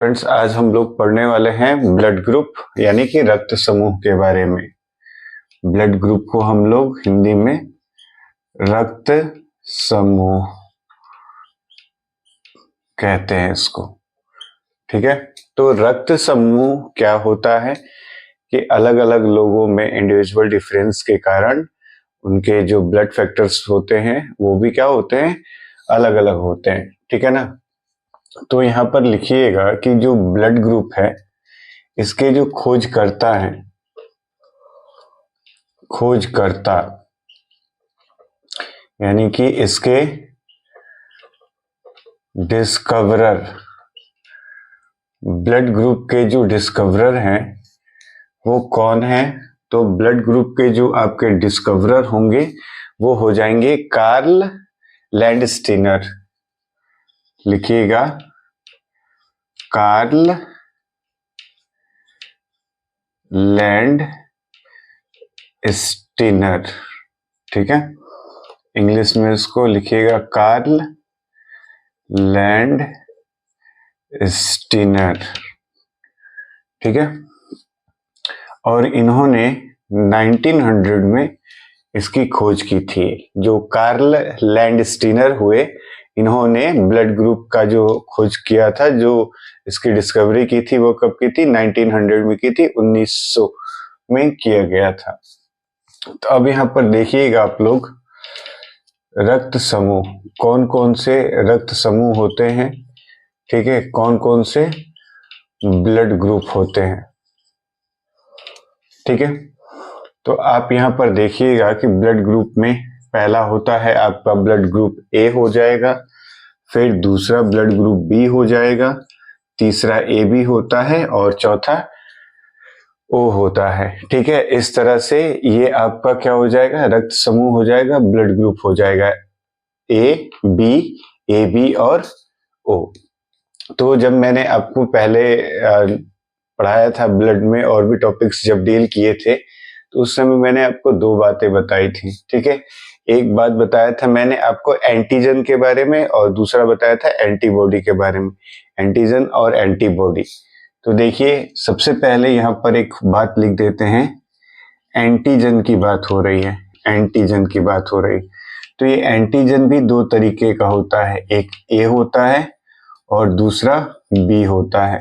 Friends, आज हम लोग पढ़ने वाले हैं ब्लड ग्रुप यानी कि रक्त समूह के बारे में। ब्लड ग्रुप को हम लोग हिंदी में रक्त समूह कहते हैं इसको। ठीक है, तो रक्त समूह क्या होता है कि अलग अलग लोगों में इंडिविजुअल डिफरेंस के कारण उनके जो ब्लड फैक्टर्स होते हैं वो भी क्या होते हैं, अलग अलग होते हैं। ठीक है ना। तो यहाँ पर लिखिएगा कि जो ब्लड ग्रुप है इसके जो खोजकर्ता हैं, खोजकर्ता यानी कि इसके डिस्कवरर, ब्लड ग्रुप के जो डिस्कवरर हैं वो कौन है? तो ब्लड ग्रुप के जो आपके डिस्कवरर होंगे वो हो जाएंगे कार्ल लैंडस्टीनर। लिखिएगा कार्ल लैंडस्टीनर। ठीक है, इंग्लिश में इसको लिखिएगा कार्ल लैंडस्टीनर। ठीक है, और इन्होंने 1900 में इसकी खोज की थी। जो कार्ल लैंडस्टीनर हुए, इन्होंने ब्लड ग्रुप का जो खोज किया था, जो इसकी डिस्कवरी की थी, वो कब की थी? 1900 में की थी, 1900 में किया गया था। तो अब यहाँ पर देखिएगा आप लोग, रक्त समूह, कौन कौन से रक्त समूह होते हैं। ठीक है, कौन कौन से ब्लड ग्रुप होते हैं। ठीक है, तो आप यहाँ पर देखिएगा कि ब्लड ग्रुप में पहला होता है आपका ब्लड ग्रुप ए हो जाएगा, फिर दूसरा ब्लड ग्रुप बी हो जाएगा, तीसरा ए बी होता है और चौथा ओ होता है। ठीक है, इस तरह से ये आपका क्या हो जाएगा? रक्त समूह हो जाएगा, ब्लड ग्रुप हो जाएगा ए बी और ओ। तो जब मैंने आपको पहले पढ़ाया था ब्लड में और भी टॉपिक्स जब डील किए थे, तो उस समय मैंने आपको दो बातें बताई थी। ठीक है, एक बात बताया था मैंने आपको एंटीजन के बारे में और दूसरा बताया था एंटीबॉडी के बारे में। एंटीजन और एंटीबॉडी, तो देखिए सबसे पहले यहाँ पर एक बात लिख देते हैं, एंटीजन की बात हो रही है, एंटीजन की बात हो रही। तो ये एंटीजन भी दो तरीके का होता है, एक ए होता है और दूसरा बी होता है,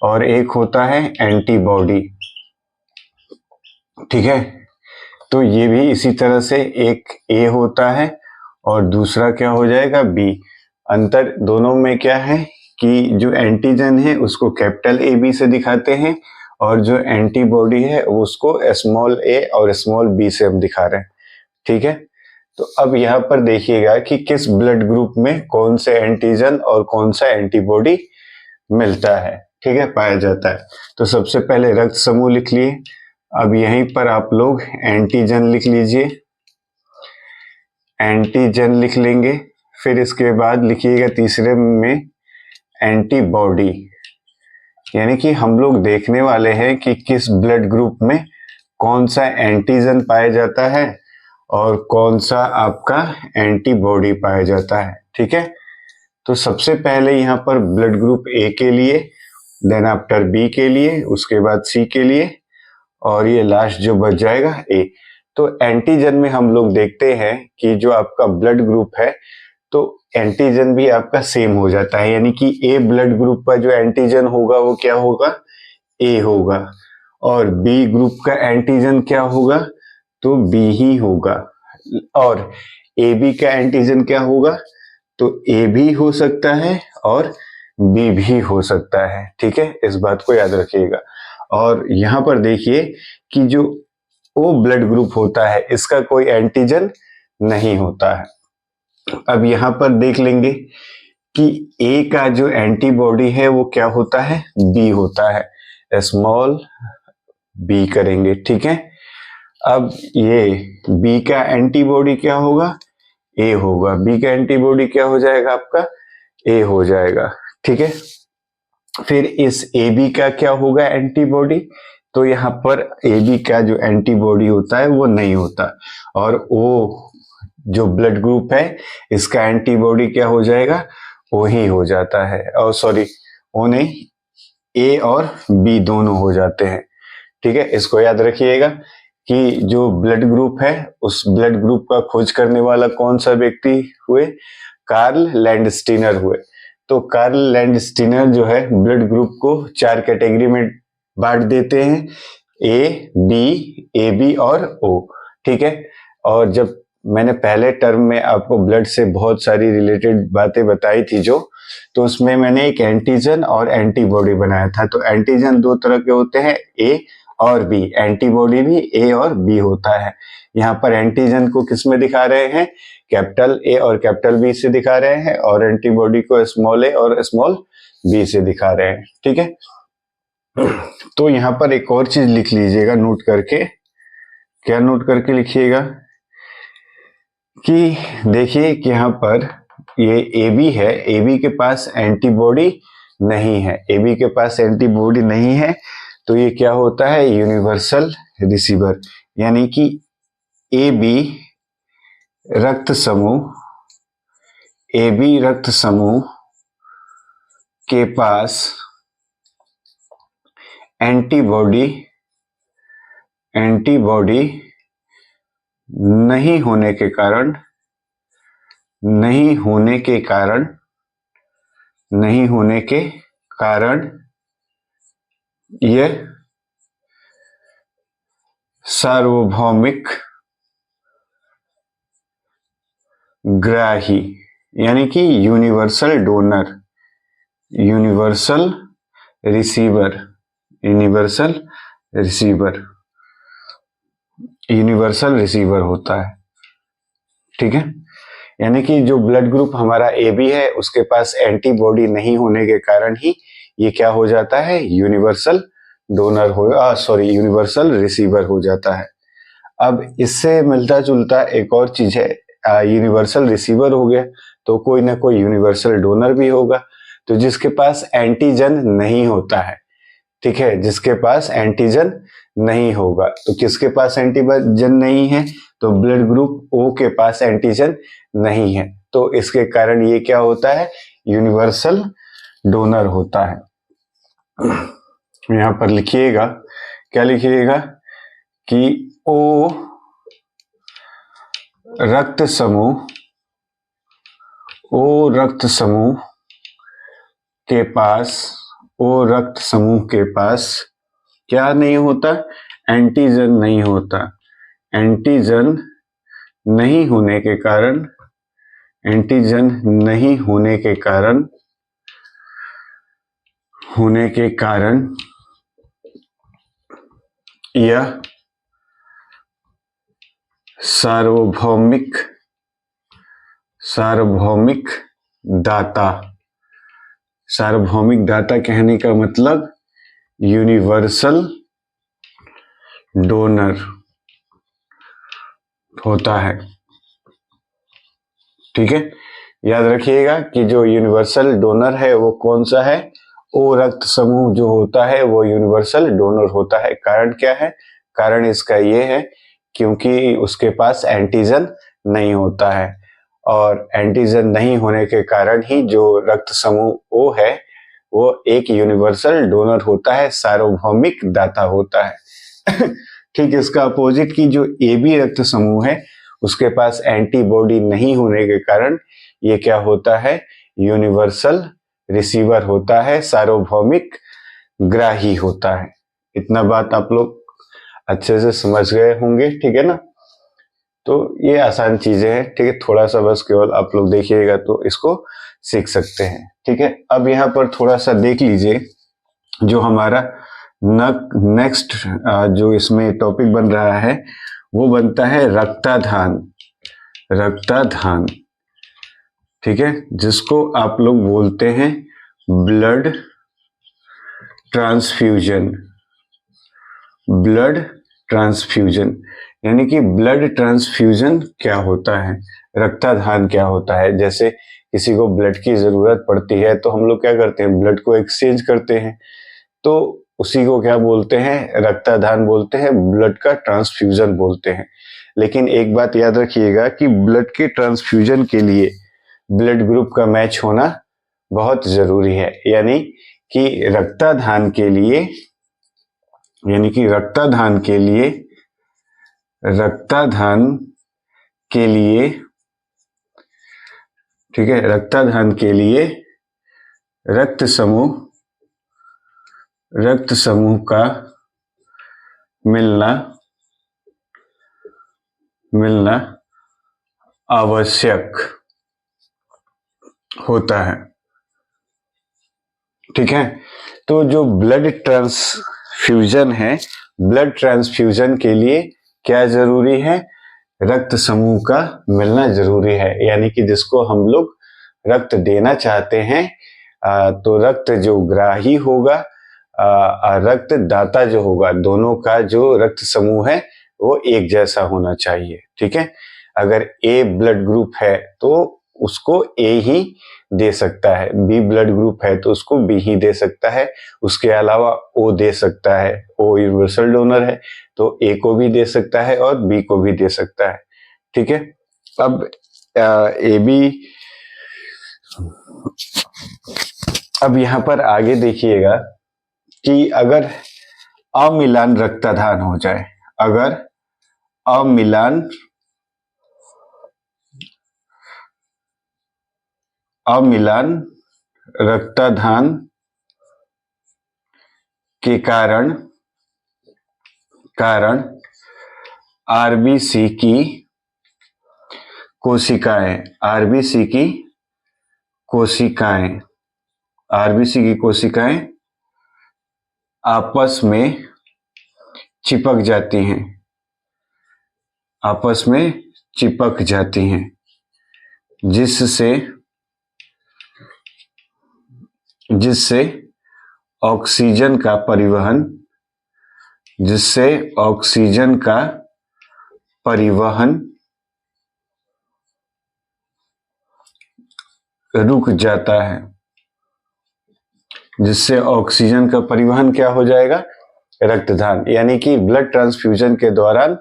और एक होता है एंटीबॉडी। ठीक है, तो ये भी इसी तरह से एक ए होता है और दूसरा क्या हो जाएगा? बी। अंतर दोनों में क्या है कि जो एंटीजन है उसको कैपिटल ए बी से दिखाते हैं और जो एंटीबॉडी है उसको स्मॉल ए और स्मॉल बी से हम दिखा रहे हैं। ठीक है, तो अब यहाँ पर देखिएगा कि किस ब्लड ग्रुप में कौन से एंटीजन और कौन सा एंटीबॉडी मिलता है। ठीक है, पाया जाता है। तो सबसे पहले रक्त समूह लिख लिए। अब यहीं पर आप लोग एंटीजन लिख लीजिए, एंटीजन लिख लेंगे। फिर इसके बाद लिखिएगा तीसरे में एंटीबॉडी, यानी कि हम लोग देखने वाले हैं कि किस ब्लड ग्रुप में कौन सा एंटीजन पाया जाता है और कौन सा आपका एंटीबॉडी पाया जाता है। ठीक है, तो सबसे पहले यहाँ पर ब्लड ग्रुप ए के लिए, देन आफ्टर बी के लिए, उसके बाद सी के लिए, और ये लास्ट जो बच जाएगा ए। तो एंटीजन में हम लोग देखते हैं कि जो आपका ब्लड ग्रुप है तो एंटीजन भी आपका सेम हो जाता है, यानी कि ए ब्लड ग्रुप का जो एंटीजन होगा वो क्या होगा? ए होगा, और बी ग्रुप का एंटीजन क्या होगा? तो बी ही होगा, और ए बी का एंटीजन क्या होगा? तो ए भी हो सकता है और बी भी हो सकता है। ठीक है, इस बात को याद रखिएगा। और यहाँ पर देखिए कि जो ओ ब्लड ग्रुप होता है इसका कोई एंटीजन नहीं होता है। अब यहाँ पर देख लेंगे कि ए का जो एंटीबॉडी है वो क्या होता है? बी होता है, स्मॉल बी करेंगे। ठीक है, अब ये बी का एंटीबॉडी क्या होगा? ए होगा। बी का एंटीबॉडी क्या हो जाएगा आपका? ए हो जाएगा। ठीक है, फिर इस ए बी का क्या होगा एंटीबॉडी? तो यहाँ पर ए बी का जो एंटीबॉडी होता है वो नहीं होता, और ओ जो ब्लड ग्रुप है इसका एंटीबॉडी क्या हो जाएगा? ओ ही हो जाता है, और सॉरी ओ नहीं, ए और बी दोनों हो जाते हैं। ठीक है, इसको याद रखिएगा कि जो ब्लड ग्रुप है उस ब्लड ग्रुप का खोज करने वाला कौन सा व्यक्ति हुए, कार्ल लैंडस्टीनर हुए। तो कार्ल लैंडस्टीनर जो है ब्लड ग्रुप को 4 कैटेगरी में बांट देते हैं, ए बी और ओ। ठीक है, और जब मैंने पहले टर्म में आपको ब्लड से बहुत सारी रिलेटेड बातें बताई थी तो उसमें मैंने एक एंटीजन और एंटीबॉडी बनाया था। तो एंटीजन 2 तरह के होते हैं, ए और बी, एंटीबॉडी भी ए और बी होता है। यहाँ पर एंटीजन को किस में दिखा रहे हैं, कैपिटल ए और कैपिटल बी से दिखा रहे हैं, और एंटीबॉडी को स्मॉल ए और स्मॉल बी से दिखा रहे हैं। ठीक है, तो यहाँ पर एक और चीज लिख लीजिएगा नोट करके। क्या नोट करके लिखिएगा कि देखिए कि यहाँ पर ये ए बी है, ए बी के पास एंटीबॉडी नहीं है, ए बी के पास एंटीबॉडी नहीं है, तो ये क्या होता है, यूनिवर्सल रिसीवर। यानी कि ए बी रक्त समूह, ए बी रक्त समूह के पास एंटीबॉडी नहीं होने के कारण यह सार्वभौमिक ग्राही यानी कि यूनिवर्सल रिसीवर होता है। ठीक है, यानी कि जो ब्लड ग्रुप हमारा ए बी है उसके पास एंटीबॉडी नहीं होने के कारण ही ये क्या हो जाता है, यूनिवर्सल रिसीवर हो जाता है। अब इससे मिलता जुलता एक और चीज है, यूनिवर्सल रिसीवर हो गया तो कोई ना कोई यूनिवर्सल डोनर भी होगा। तो जिसके पास एंटीजन नहीं होता है, ठीक है, जिसके पास एंटीजन नहीं होगा, तो किसके पास एंटीजन नहीं है, तो ब्लड ग्रुप ओ के पास एंटीजन नहीं है, तो इसके कारण ये क्या होता है, यूनिवर्सल डोनर होता है। यहां पर लिखिएगा, क्या लिखिएगा कि ओ रक्त समूह के पास क्या नहीं होता, एंटीजन नहीं होता। एंटीजन नहीं होने के कारण यह सार्वभौमिक दाता कहने का मतलब यूनिवर्सल डोनर होता है। ठीक है, याद रखिएगा कि जो यूनिवर्सल डोनर है वो कौन सा है, ओ रक्त समूह जो होता है वो यूनिवर्सल डोनर होता है। कारण क्या है, कारण इसका ये है क्योंकि उसके पास एंटीजन नहीं होता है, और एंटीजन नहीं होने के कारण ही जो रक्त समूह ओ है वो एक यूनिवर्सल डोनर होता है, सार्वभौमिक दाता होता है। ठीक, इसका अपोजिट की जो ए बी रक्त समूह है उसके पास एंटीबॉडी नहीं होने के कारण ये क्या होता है, यूनिवर्सल रिसीवर होता है, सार्वभौमिक ग्राही होता है। इतना बात आप लोग अच्छे से समझ गए होंगे, ठीक है ना। तो ये आसान चीजें हैं, ठीक है, थोड़ा सा बस केवल आप लोग देखिएगा तो इसको सीख सकते हैं। ठीक है, अब यहाँ पर थोड़ा सा देख लीजिए, जो हमारा नेक्स्ट जो इसमें टॉपिक बन रहा है वो बनता है रक्ताधान। ठीक है, जिसको आप लोग बोलते हैं ब्लड ट्रांसफ्यूजन। यानी कि ब्लड ट्रांसफ्यूजन क्या होता है, रक्ताधान क्या होता है। जैसे किसी को ब्लड की जरूरत पड़ती है तो हम लोग क्या करते हैं, ब्लड को एक्सचेंज करते हैं, तो उसी को क्या बोलते हैं, रक्ताधान बोलते हैं, ब्लड का ट्रांसफ्यूजन बोलते हैं। लेकिन एक बात याद रखिएगा कि ब्लड के ट्रांसफ्यूजन के लिए ब्लड ग्रुप का मैच होना बहुत जरूरी है। यानी कि रक्तदान के लिए, यानी कि रक्तदान के लिए ठीक है, रक्तदान के लिए रक्त समूह का मिलना आवश्यक होता है। ठीक है, तो जो ब्लड ट्रांसफ्यूजन है, ब्लड ट्रांसफ्यूजन के लिए क्या जरूरी है? रक्त समूह का मिलना जरूरी है। यानी कि जिसको हम लोग रक्त देना चाहते हैं, तो रक्त जो ग्राही होगा, रक्त दाता जो होगा, दोनों का जो रक्त समूह है वो एक जैसा होना चाहिए। ठीक है, अगर ए ब्लड ग्रुप है तो उसको ए ही दे सकता है, बी ब्लड ग्रुप है तो उसको बी ही दे सकता है, उसके अलावा ओ दे सकता है, ओ यूनिवर्सल डोनर है तो ए को भी दे सकता है और बी को भी दे सकता है। ठीक है, अब ए बी, अब यहां पर आगे देखिएगा कि अगर अमिलान रक्तदान हो जाए, अगर अमिलान रक्तदान के कारण आरबीसी की कोशिकाएं आपस में चिपक जाती हैं, जिससे ऑक्सीजन का परिवहन रुक जाता है। जिससे ऑक्सीजन का परिवहन क्या हो जाएगा? रक्तदान। यानी कि ब्लड ट्रांसफ्यूजन के दौरान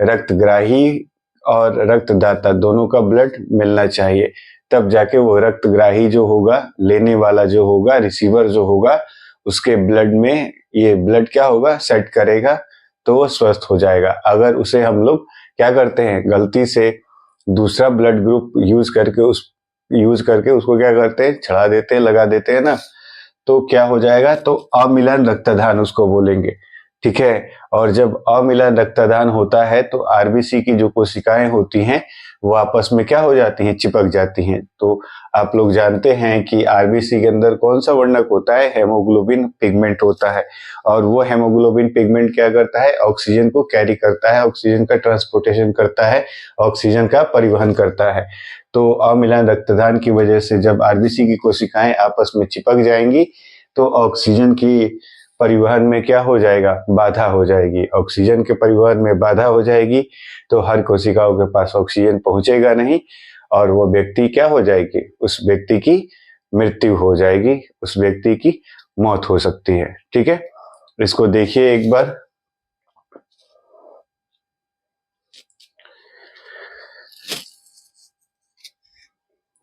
रक्तग्राही और रक्तदाता दोनों का ब्लड मिलना चाहिए, तब जाके वो रक्तग्राही जो होगा, लेने वाला जो होगा, रिसीवर जो होगा, उसके ब्लड में ये ब्लड क्या होगा? सेट करेगा तो वो स्वस्थ हो जाएगा। अगर उसे हम लोग क्या करते हैं, गलती से दूसरा ब्लड ग्रुप यूज करके उसको क्या करते हैं? चढ़ा देते हैं, लगा देते हैं ना, तो क्या हो जाएगा? तो अमिलन रक्तदान उसको बोलेंगे। ठीक है, और जब अमिलन रक्तदान होता है तो आरबीसी की जो कोशिकाएं होती हैं वो आपस में क्या हो जाती हैं? चिपक जाती हैं। तो आप लोग जानते हैं कि आरबीसी के अंदर कौन सा वर्णक होता है? हेमोग्लोबिन पिगमेंट होता है, और वो हेमोग्लोबिन पिगमेंट क्या करता है? ऑक्सीजन को कैरी करता है, ऑक्सीजन का ट्रांसपोर्टेशन करता है, ऑक्सीजन का परिवहन करता है। तो अमिलन रक्तदान की वजह से जब आरबीसी की कोशिकाएं आपस में चिपक जाएंगी तो ऑक्सीजन की परिवहन में क्या हो जाएगा? बाधा हो जाएगी। ऑक्सीजन के परिवहन में बाधा हो जाएगी तो हर कोशिकाओं के पास ऑक्सीजन पहुंचेगा नहीं, और वो व्यक्ति क्या हो जाएगी? उस व्यक्ति की मृत्यु हो जाएगी, उस व्यक्ति की मौत हो सकती है। ठीक है, इसको देखिए एक बार।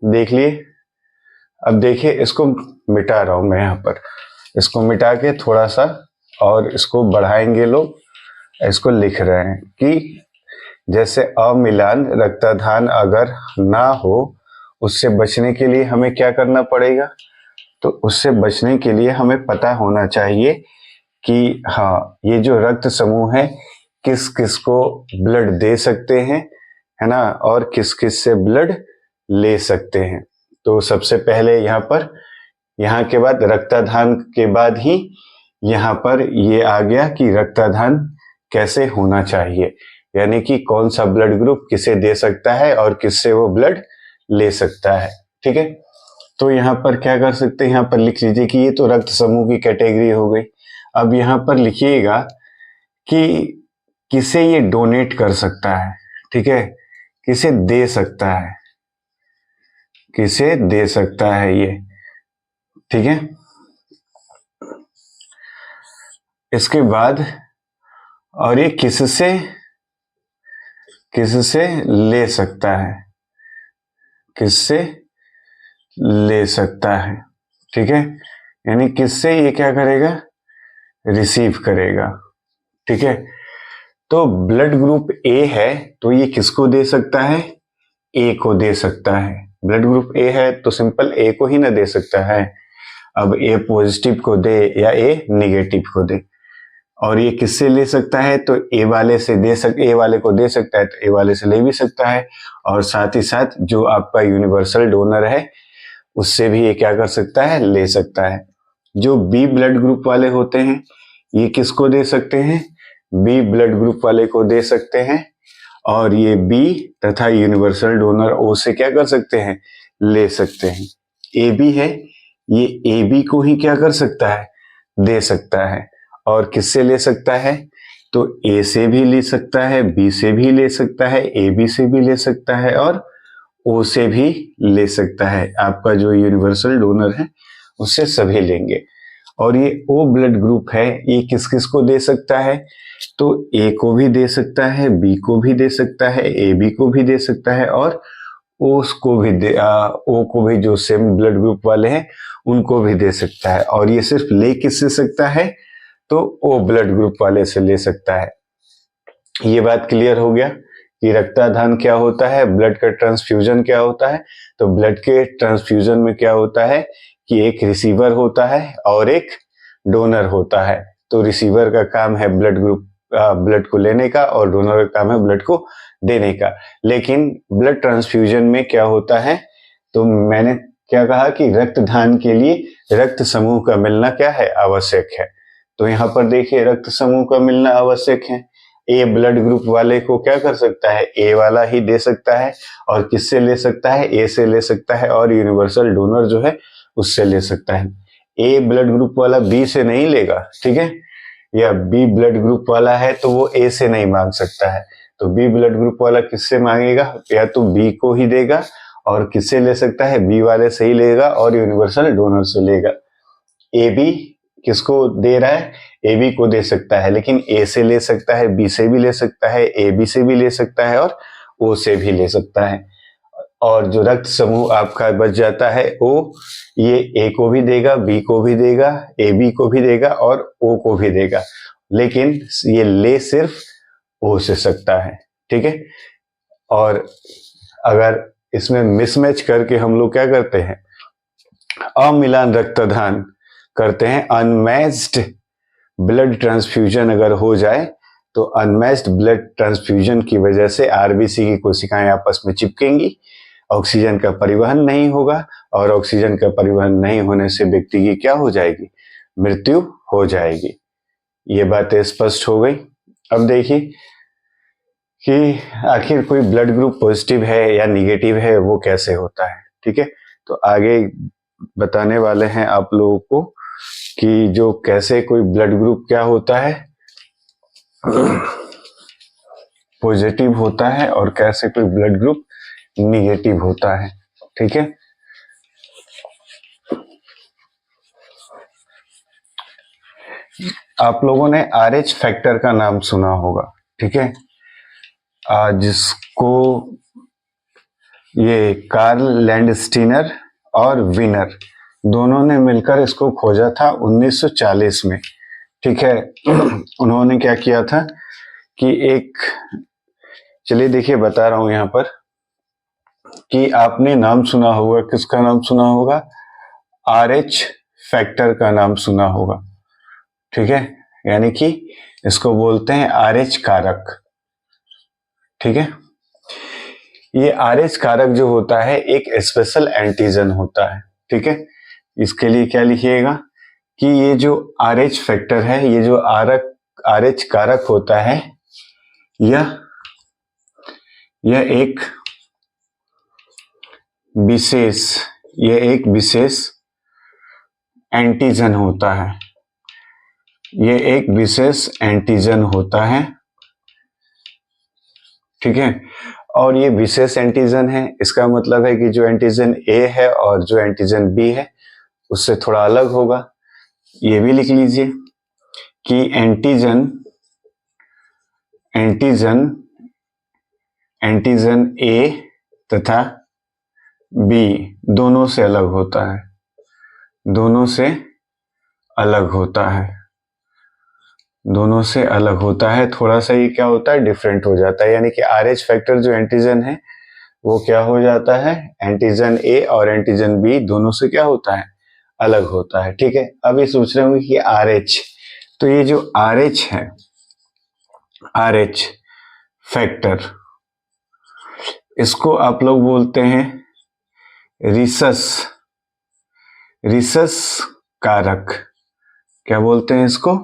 देख लिए? अब देखिए, इसको मिटा रहा हूं मैं यहां पर, इसको मिटा के थोड़ा सा और इसको बढ़ाएंगे लोग। इसको लिख रहे हैं कि जैसे अमिलान रक्तदान अगर ना हो, उससे बचने के लिए हमें क्या करना पड़ेगा? तो उससे बचने के लिए हमें पता होना चाहिए कि हाँ, ये जो रक्त समूह है किस किस को ब्लड दे सकते हैं, है ना, और किस किस से ब्लड ले सकते हैं। तो सबसे पहले यहाँ के बाद रक्तदान के बाद ही यहाँ पर ये आ गया कि रक्तदान कैसे होना चाहिए, यानी कि कौन सा ब्लड ग्रुप किसे दे सकता है और किससे वो ब्लड ले सकता है। ठीक है, तो यहाँ पर क्या कर सकते हैं? यहाँ पर लिख लीजिए कि ये तो रक्त समूह की कैटेगरी हो गई। अब यहाँ पर लिखिएगा कि किसे ये डोनेट कर सकता है। ठीक है, किसे दे सकता है, किसे दे सकता है ये। ठीक है, इसके बाद और ये किससे ले सकता है, किससे ले सकता है। ठीक है, यानी किससे ये क्या करेगा, रिसीव करेगा। ठीक है, तो ब्लड ग्रुप ए है तो ये किसको दे सकता है, ए को दे सकता है। ब्लड ग्रुप ए है तो सिंपल ए को ही ना दे सकता है। अब ए पॉजिटिव को दे या ए निगेटिव को दे, और ये किससे ले सकता है, तो ए वाले से ए वाले को दे सकता है तो ए वाले से ले भी सकता है, और साथ ही साथ जो आपका यूनिवर्सल डोनर है उससे भी ये क्या कर सकता है, ले सकता है। जो बी ब्लड ग्रुप वाले होते हैं ये किसको दे सकते हैं, बी ब्लड ग्रुप वाले को दे सकते हैं, और ये बी तथा यूनिवर्सल डोनर ओ से क्या कर सकते हैं, ले सकते हैं। ए बी है, ये ए बी को ही क्या कर सकता है, दे सकता है। और किससे ले सकता है, तो ए से भी ले सकता है, बी से भी ले सकता है, ए बी से भी ले सकता है, और ओ से भी ले सकता है। आपका जो यूनिवर्सल डोनर है उससे सभी लेंगे। और ये ओ ब्लड ग्रुप है, ये किस किस को दे सकता है, तो ए को भी दे सकता है, बी को भी दे सकता है, ए बी को भी दे सकता है, और ओ को भी ओ को भी, जो सेम ब्लड ग्रुप वाले हैं उनको भी दे सकता है। और ये सिर्फ ले किससे सकता है, तो ओ ब्लड ग्रुप वाले से ले सकता है। ये बात क्लियर हो गया कि रक्तदान क्या होता है, ब्लड का ट्रांसफ्यूजन क्या होता है। तो ब्लड के ट्रांसफ्यूजन में क्या होता है कि एक रिसीवर होता है और एक डोनर होता है। तो रिसीवर का काम है ब्लड को लेने का, और डोनर का काम है ब्लड को देने का। लेकिन ब्लड ट्रांसफ्यूजन में क्या होता है, तो मैंने क्या कहा कि रक्तदान के लिए रक्त समूह का मिलना क्या है, आवश्यक है। तो यहाँ पर देखिए रक्त समूह का मिलना आवश्यक है। ए ब्लड ग्रुप वाले को क्या कर सकता है, ए वाला ही दे सकता है, और किससे ले सकता है, ए से ले सकता है, और यूनिवर्सल डोनर जो है उससे ले सकता है। ए ब्लड ग्रुप वाला बी से नहीं लेगा, ठीक है, या बी ब्लड ग्रुप वाला है तो वो ए से नहीं मांग सकता है। तो बी ब्लड ग्रुप वाला किससे मांगेगा, या तो बी को ही देगा, और किससे ले सकता है, बी वाले से ही लेगा, और यूनिवर्सल डोनर से लेगा। ए बी किसको दे रहा है, ए बी को दे सकता है, लेकिन ए से ले सकता है, बी से भी ले सकता है, ए बी से भी ले सकता है, और ओ से भी ले सकता है। और जो रक्त समूह आपका बच जाता है ओ, ये ए को भी देगा, बी को भी देगा, ए बी को भी देगा, और ओ को भी देगा। लेकिन ये ले सिर्फ ओ से सकता है, ठीक है। और अगर इसमें मिसमैच करके हम लोग क्या करते हैं, अमिलान रक्तदान करते हैं, अनमैच्ड ब्लड ट्रांसफ्यूजन अगर हो जाए, तो अनमैच्ड ब्लड ट्रांसफ्यूजन की वजह से आरबीसी की कोशिकाएं आपस में चिपकेंगी, ऑक्सीजन का परिवहन नहीं होगा, और ऑक्सीजन का परिवहन नहीं होने से व्यक्ति की क्या हो जाएगी, मृत्यु हो जाएगी। ये बातें स्पष्ट हो गई। अब देखिए कि आखिर कोई ब्लड ग्रुप पॉजिटिव है या निगेटिव है वो कैसे होता है, ठीक है। तो आगे बताने वाले हैं आप लोगों को कि जो कैसे कोई ब्लड ग्रुप क्या होता है, पॉजिटिव होता है, और कैसे कोई ब्लड ग्रुप निगेटिव होता है, ठीक है। आप लोगों ने RH फैक्टर का नाम सुना होगा, ठीक है, जिसको ये कार्ल लैंडस्टीनर और विनर दोनों ने मिलकर इसको खोजा था 1940 में, ठीक है। उन्होंने क्या किया था कि एक, चलिए देखिए बता रहा हूं यहां पर कि आपने नाम सुना होगा, किसका नाम सुना होगा, RH फैक्टर का नाम सुना होगा, ठीक है। यानी कि इसको बोलते हैं RH कारक, ठीक है। ये RH कारक जो होता है एक स्पेशल एंटीजन होता है, ठीक है। इसके लिए क्या लिखिएगा कि ये जो RH फैक्टर है, ये जो RH कारक होता है, यह एक विशेष एंटीजन होता है। ये एक विशेष एंटीजन होता है, ठीक है। और ये विशेष एंटीजन है, इसका मतलब है कि जो एंटीजन ए है और जो एंटीजन बी है उससे थोड़ा अलग होगा। ये भी लिख लीजिए कि एंटीजन ए तथा बी दोनों से अलग होता है, दोनों से अलग होता है, दोनों से अलग होता है, थोड़ा सा ये क्या होता है, डिफरेंट हो जाता है। यानी कि RH फैक्टर जो एंटीजन है वो क्या हो जाता है, एंटीजन ए और एंटीजन बी दोनों से क्या होता है, अलग होता है। ठीक है, अब ये सोच रहे होंगे कि RH, तो ये जो RH है, RH फैक्टर, इसको आप लोग बोलते हैं रिसस, रिसस कारक। क्या बोलते हैं इसको,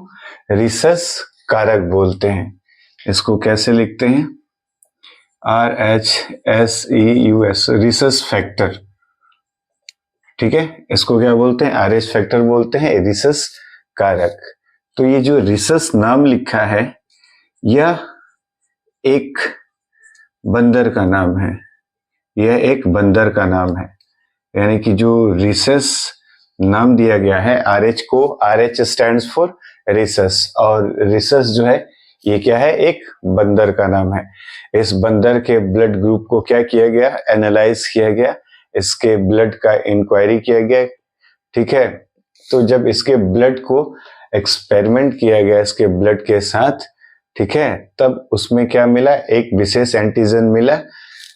रिसस कारक बोलते हैं। इसको कैसे लिखते हैं, RHSEUS, रिसस फैक्टर। ठीक है, इसको क्या बोलते हैं, RH फैक्टर बोलते हैं, रिसस कारक। तो ये जो रिसस नाम लिखा है यह एक बंदर का नाम है, यह एक बंदर का नाम है। यानी कि जो रिसस नाम दिया गया है RH को, RH स्टैंड्स फॉर रिसस, और रिसस जो है ये क्या है, एक बंदर का नाम है। इस बंदर के ब्लड ग्रुप को क्या किया गया, एनालाइज किया गया, इसके ब्लड का इंक्वायरी किया गया। ठीक है, तो जब इसके ब्लड को एक्सपेरिमेंट किया गया इसके ब्लड के साथ, ठीक है, तब उसमें क्या मिला, एक विशेष एंटीजन मिला,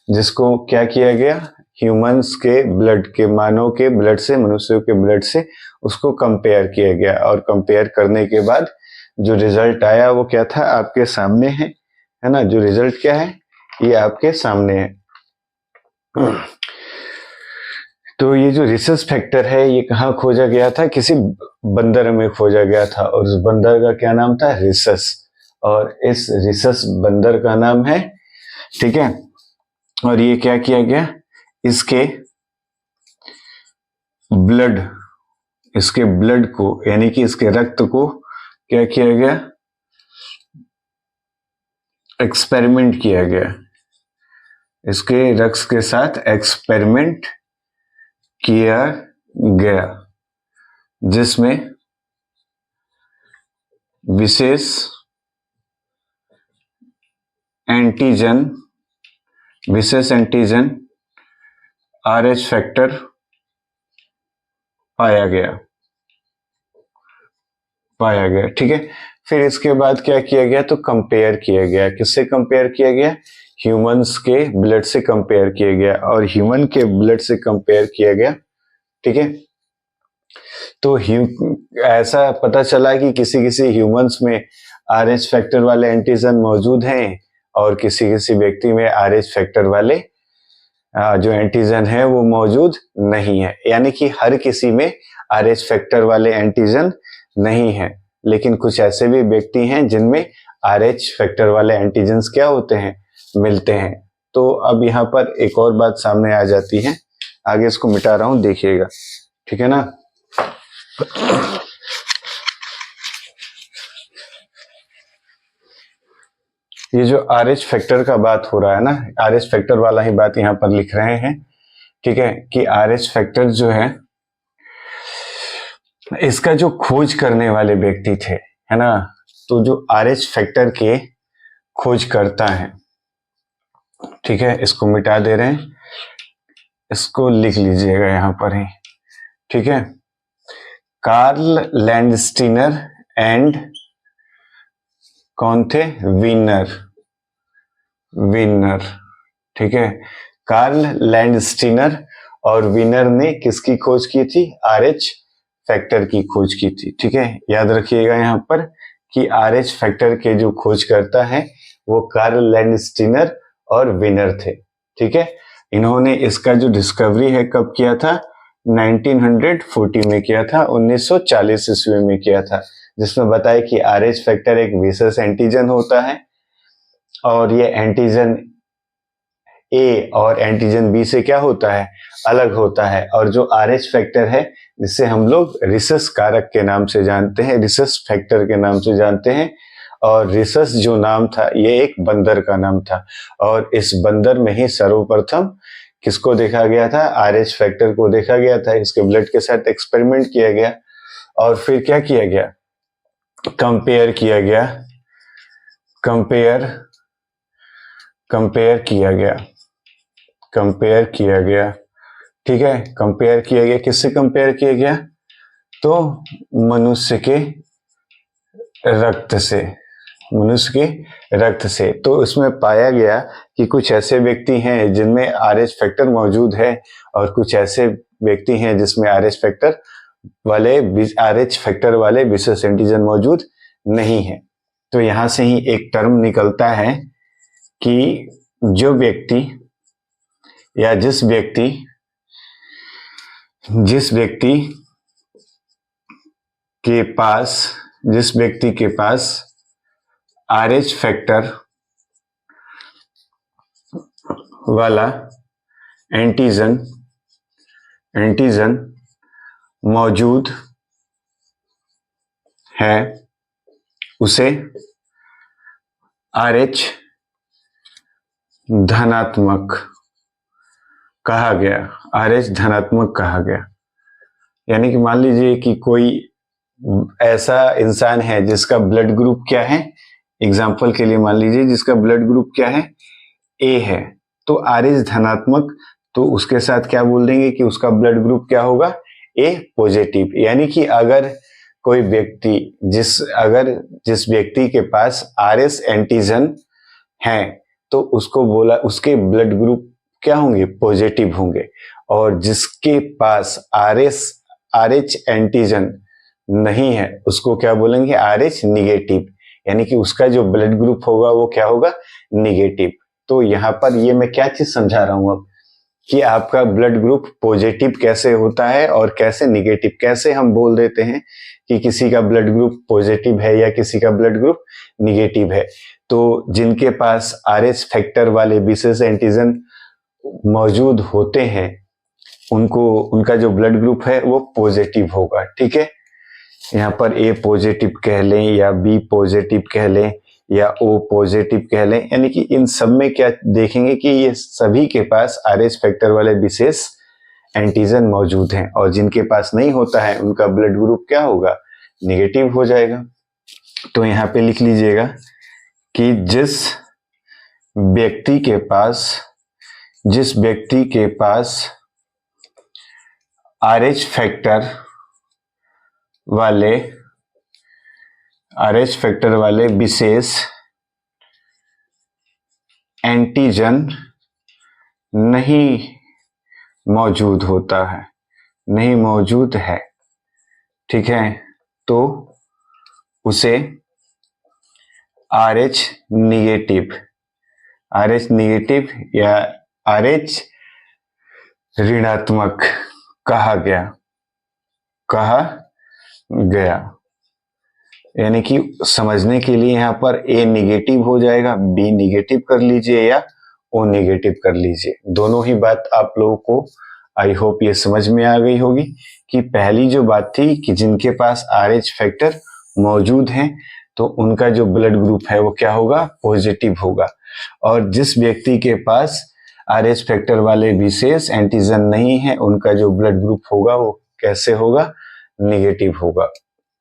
जिसको क्या किया गया, ह्यूमंस के ब्लड के, मानव के ब्लड से, मनुष्यों के ब्लड से उसको कंपेयर किया गया। और कंपेयर करने के बाद जो रिजल्ट आया वो क्या था, आपके सामने है ना, जो रिजल्ट क्या है ये आपके सामने है। तो ये जो रिसस फैक्टर है ये कहाँ खोजा गया था, किसी बंदर में खोजा गया था, और उस बंदर का क्या नाम था, रिसस। और इस रिसस बंदर का नाम है, ठीक है, और ये क्या किया गया, इसके ब्लड, इसके ब्लड को यानी कि इसके रक्त को क्या किया गया, एक्सपेरिमेंट किया गया, इसके रक्त के साथ एक्सपेरिमेंट किया गया, जिसमें विशेष एंटीजन, विशेष एंटीजन RH फैक्टर पाया गया, पाया गया। ठीक है, फिर इसके बाद क्या किया गया, तो कंपेयर किया गया, किससे कंपेयर किया गया, ह्यूमंस के ब्लड से कंपेयर किया गया, और ह्यूमन के ब्लड से कंपेयर किया गया। ठीक है, तो ऐसा पता चला कि किसी किसी ह्यूमंस में RH फैक्टर वाले एंटीजन मौजूद हैं, और किसी किसी व्यक्ति में RH फैक्टर वाले जो एंटीजन है वो मौजूद नहीं है। यानी कि हर किसी में RH फैक्टर वाले एंटीजन नहीं है, लेकिन कुछ ऐसे भी व्यक्ति हैं जिनमें RH फैक्टर वाले एंटीजन्स क्या होते हैं, मिलते हैं। तो अब यहाँ पर एक और बात सामने आ जाती है, आगे इसको मिटा रहा हूं, देखिएगा, ठीक है ना। ये जो RH फैक्टर का बात हो रहा है ना, RH फैक्टर वाला ही बात यहाँ पर लिख रहे हैं, ठीक है, कि RH फैक्टर जो है इसका जो खोज करने वाले व्यक्ति थे, है ना, तो जो RH फैक्टर के खोज करता है, ठीक है, इसको मिटा दे रहे हैं, इसको लिख लीजिएगा यहाँ पर ही, ठीक है, कार्ल लैंडस्टीनर एंड कौन थे, वीनर, वीनर, ठीक है, कार्ल लैंडस्टीनर और वीनर ने किसकी खोज की थी, RH फैक्टर की खोज की थी। ठीक है, याद रखिएगा यहाँ पर कि RH फैक्टर के जो खोज करता है वो कार्ल लैंडस्टीनर और वीनर थे। ठीक है, इन्होंने इसका जो डिस्कवरी है कब किया था, 1940 में किया था, 1940 ईस्वी में किया था, जिसमें बताया कि RH फैक्टर एक विशेष एंटीजन होता है, और ये एंटीजन ए और एंटीजन बी से क्या होता है, अलग होता है। और जो RH फैक्टर है जिसे हम लोग रिसस कारक के नाम से जानते हैं, रिसस फैक्टर के नाम से जानते हैं, और रिसस जो नाम था ये एक बंदर का नाम था, और इस बंदर में ही सर्वप्रथम किसको देखा गया था, RH फैक्टर को देखा गया था, इसके ब्लड के साथ एक्सपेरिमेंट किया गया, और फिर क्या किया गया, कंपेयर किया गया, कंपेयर कंपेयर किया गया, कंपेयर किया गया। ठीक है, कंपेयर किया गया, किससे कंपेयर किया गया, तो मनुष्य के रक्त से, मनुष्य के रक्त से। तो इसमें पाया गया कि कुछ ऐसे व्यक्ति हैं जिनमें RH फैक्टर मौजूद है और कुछ ऐसे व्यक्ति हैं जिसमें RH फैक्टर वाले विशेष एंटीजन मौजूद नहीं है। तो यहां से ही एक टर्म निकलता है कि जो व्यक्ति या जिस व्यक्ति के पास RH फैक्टर वाला एंटीजन मौजूद है उसे RH धनात्मक कहा गया। RH धनात्मक कहा गया। यानी कि मान लीजिए कि कोई ऐसा इंसान है जिसका ब्लड ग्रुप क्या है, एग्जाम्पल के लिए मान लीजिए जिसका ब्लड ग्रुप क्या है, ए है, तो RH धनात्मक, तो उसके साथ क्या बोल देंगे कि उसका ब्लड ग्रुप क्या होगा, ए पॉजिटिव। यानी कि अगर कोई व्यक्ति जिस व्यक्ति के पास RH एंटीजन है तो उसको बोला उसके ब्लड ग्रुप क्या होंगे, पॉजिटिव होंगे। और जिसके पास RH एंटीजन नहीं है उसको क्या बोलेंगे, RH निगेटिव। यानी कि उसका जो ब्लड ग्रुप होगा वो क्या होगा, निगेटिव। तो यहाँ पर ये मैं क्या चीज समझा रहा हूं अब, कि आपका ब्लड ग्रुप पॉजिटिव कैसे होता है और कैसे निगेटिव, कैसे हम बोल देते हैं कि किसी का ब्लड ग्रुप पॉजिटिव है या किसी का ब्लड ग्रुप निगेटिव है। तो जिनके पास RH फैक्टर वाले विशेष एंटीजन मौजूद होते हैं उनका जो ब्लड ग्रुप है वो पॉजिटिव होगा। ठीक है, यहाँ पर A पॉजिटिव कह लें या B पॉजिटिव कह लें या O पॉजिटिव कह लें, यानी कि इन सब में क्या देखेंगे कि ये सभी के पास RH फैक्टर वाले विशेष एंटीजन मौजूद हैं और जिनके पास नहीं होता है उनका ब्लड ग्रुप क्या होगा, निगेटिव हो जाएगा। तो यहाँ पे लिख लीजिएगा कि जिस व्यक्ति के पास RH फैक्टर वाले विशेष एंटीजन नहीं मौजूद है, ठीक है, तो उसे RH निगेटिव या RH ऋणात्मक कहा गया। यानी कि समझने के लिए यहाँ पर A निगेटिव हो जाएगा, B निगेटिव कर लीजिए या O निगेटिव कर लीजिए। दोनों ही बात आप लोगों को आई होप ये समझ में आ गई होगी कि पहली जो बात थी कि जिनके पास RH फैक्टर मौजूद हैं तो उनका जो ब्लड ग्रुप है वो क्या होगा, पॉजिटिव होगा। और जिस व्यक्ति के पास RH फैक्टर वाले विशेष एंटीजन नहीं है उनका जो ब्लड ग्रुप होगा वो कैसे होगा, निगेटिव होगा।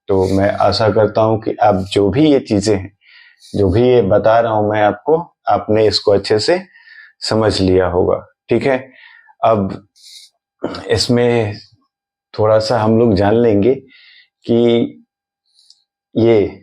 तो मैं आशा करता हूं कि आप जो भी ये चीजें हैं, जो भी ये बता रहा हूं मैं आपको, आपने इसको अच्छे से समझ लिया होगा। ठीक है, अब इसमें थोड़ा सा हम लोग जान लेंगे कि ये